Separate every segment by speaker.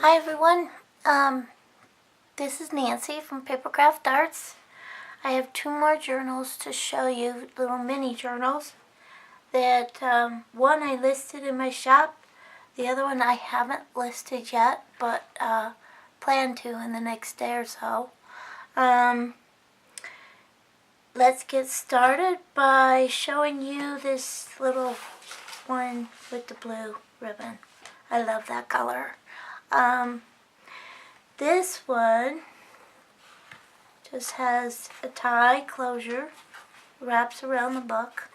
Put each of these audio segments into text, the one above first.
Speaker 1: Hi everyone, this is Nancy from Papercraft Arts. I have two more journals to show you, little mini journals. That one I listed in my shop, the other one I haven't listed yet, but plan to in the next day or so. Let's get started by showing you this little one with the blue ribbon. I love that color. This one just has a tie closure, wraps around the book.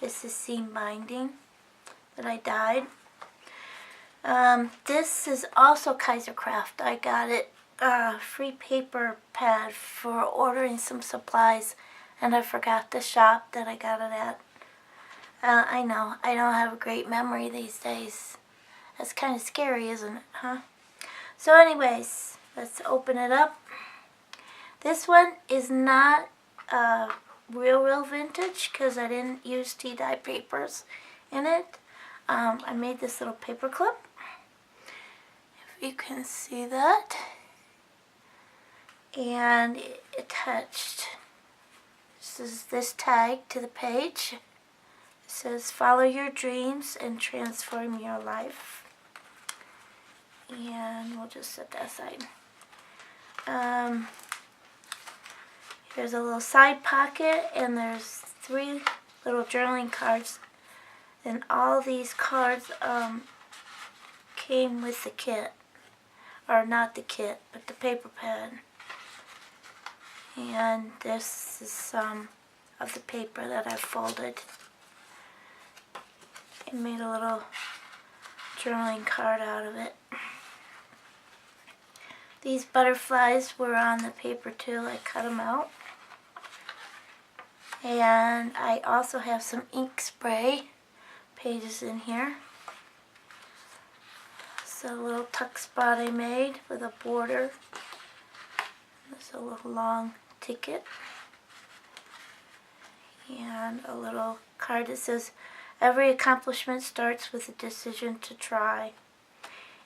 Speaker 1: This is seam binding that I dyed. This is also Kaisercraft. I got it free paper pad for ordering some supplies, and I forgot the shop that I got it at. I know, I don't have a great memory these days. That's kind of scary, isn't it, huh? So anyways, let's open it up. This one is not real vintage because I didn't use tea dye papers in it. I made this little paper clip, if you can see that, and it attached this tag to the page. It says, "Follow your dreams and transform your life." And we'll just set that aside. Here's a little side pocket, and there's 3 little journaling cards. And all these cards came with the kit. Or not the kit, but the paper pad. And this is some of the paper that I folded and made a little journaling card out of it. These butterflies were on the paper too. I cut them out. And I also have some ink spray pages in here. It's a little tuck spot I made with a border. There's a little long ticket. And a little card that says, "Every accomplishment starts with a decision to try."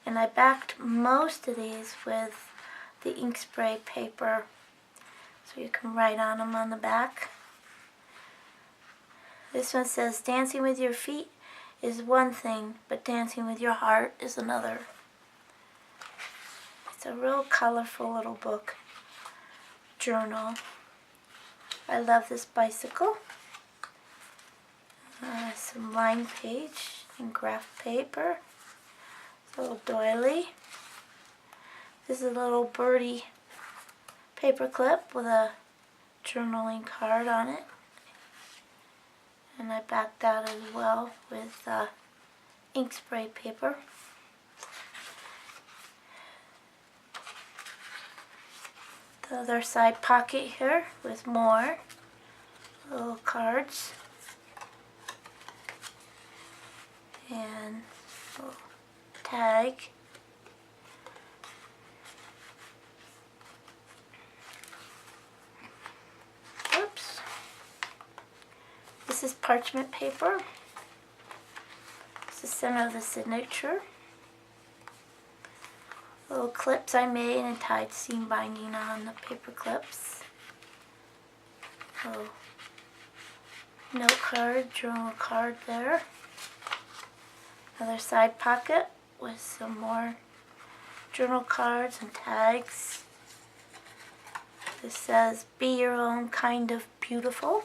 Speaker 1: And I backed most of these with the ink spray paper, so you can write on them on the back. This one says, "Dancing with your feet is one thing, but dancing with your heart is another." It's a real colorful little book journal. I love this bicycle. Some line page and graph paper. A little doily. This is a little birdie paper clip with a journaling card on it. And I backed that as well with ink spray paper. The other side pocket here with more little cards. And a little tag. Oops. This is parchment paper. It's the center of the signature. Little clips I made and tied seam binding on the paper clips. Little note card, journal card there. Another side pocket with some more journal cards and tags. This says, "Be your own kind of beautiful."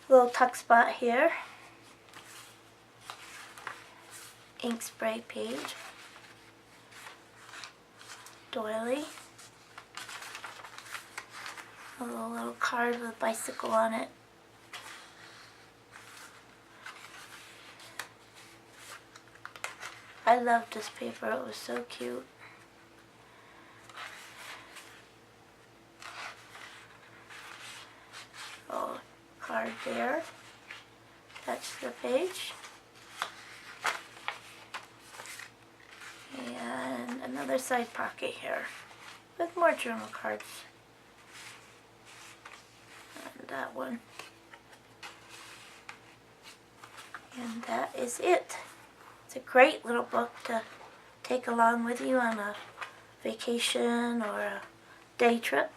Speaker 1: Little tuck spot here. Ink spray page. Doily. A little card with a bicycle on it. I loved this paper, it was so cute. Oh, card there. That's the page. And another side pocket here with more journal cards. and that one. And that is it. It's a great little book to take along with you on a vacation or a day trip.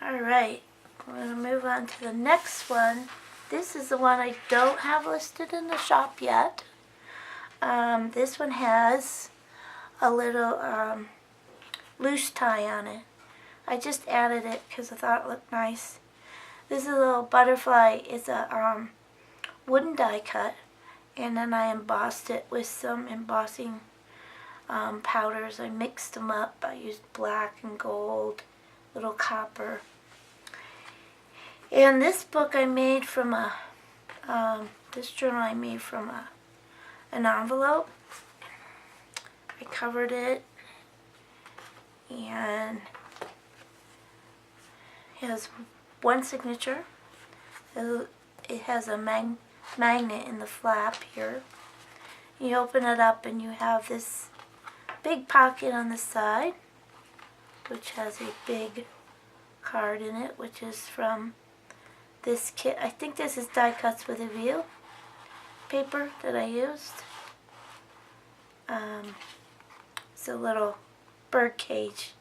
Speaker 1: Alright, we're going to move on to the next one. This is the one I don't have listed in the shop yet. This one has a little loose tie on it. I just added it because I thought it looked nice. This is a little butterfly. It's a wooden die cut, and then I embossed it with some embossing powders. I mixed them up. I used black and gold, little copper. And this book I made from this journal I made from an envelope. I covered it, and it has one signature. It has a magnet in the flap here. You open it up and you have this big pocket on the side, which has a big card in it, which is from this kit. I think this is Die Cuts with a View paper that I used. It's a little bird cage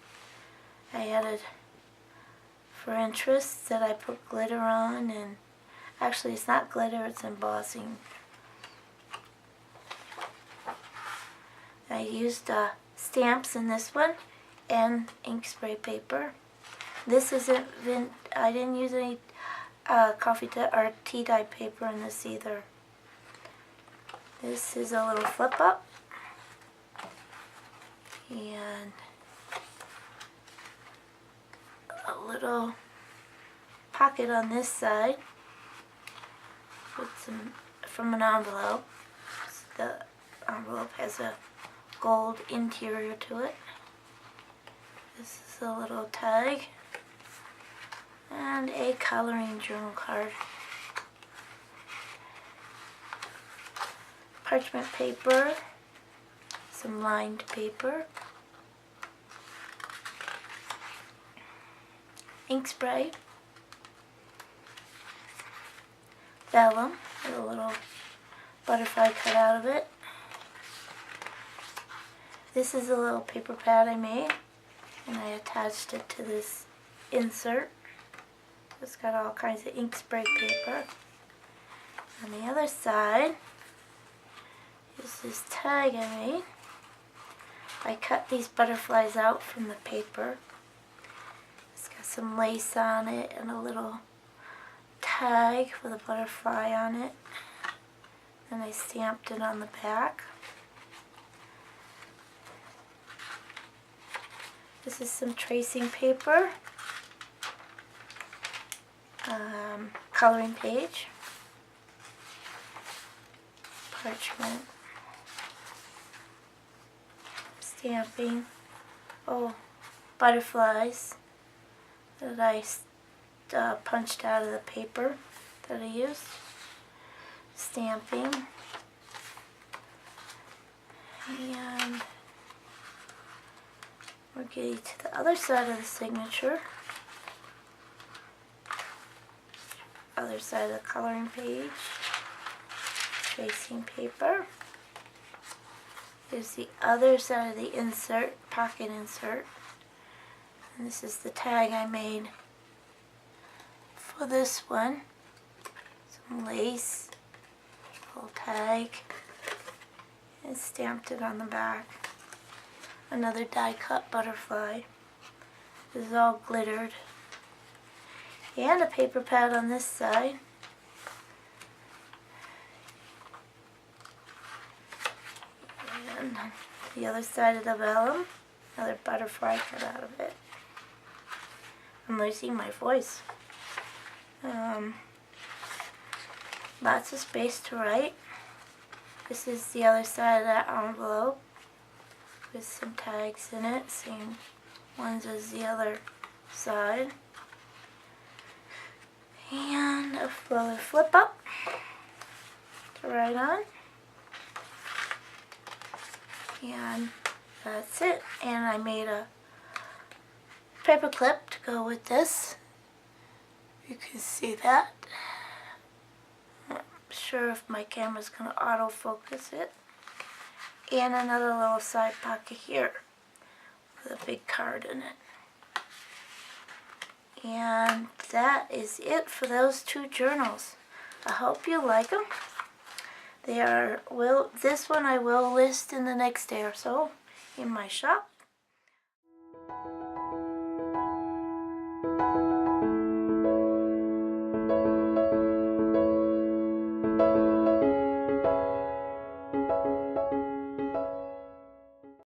Speaker 1: I added for interest that I put glitter on, and actually it's not glitter, it's embossing. I used stamps in this one and ink spray paper. This isn't, I didn't use any coffee dye or tea dye paper in this either. This is a little flip up, and a little pocket on this side with some from an envelope. The envelope has a gold interior to it. This is a little tag and a coloring journal card. Parchment paper, some lined paper, ink spray, vellum with a little butterfly cut out of it. This is a little paper pad I made, and I attached it to this insert. It's got all kinds of ink spray paper. On the other side is this tag I made. I cut these butterflies out from the paper. It's got some lace on it and a little tag with a butterfly on it. And I stamped it on the back. This is some tracing paper, coloring page, parchment, stamping, butterflies that I punched out of the paper that I used, stamping, and we're getting to the other side of the signature, other side of the coloring page, tracing paper. Here's the other side of the insert, pocket insert. And this is the tag I made for this one. Some lace, little tag, and stamped it on the back. Another die cut butterfly. This is all glittered. And a paper pad on this side. And the other side of the vellum, another butterfly cut out of it. I'm losing my voice. Lots of space to write. This is the other side of that envelope with some tags in it, same ones as the other side. And a little flip up to write on. And that's it. And I made a paper clip to go with this. You can see that. I'm not sure if my camera's going to autofocus it. And another little side pocket here with a big card in it. And that is it for those two journals. I hope you like them. This one I will list in the next day or so in my shop.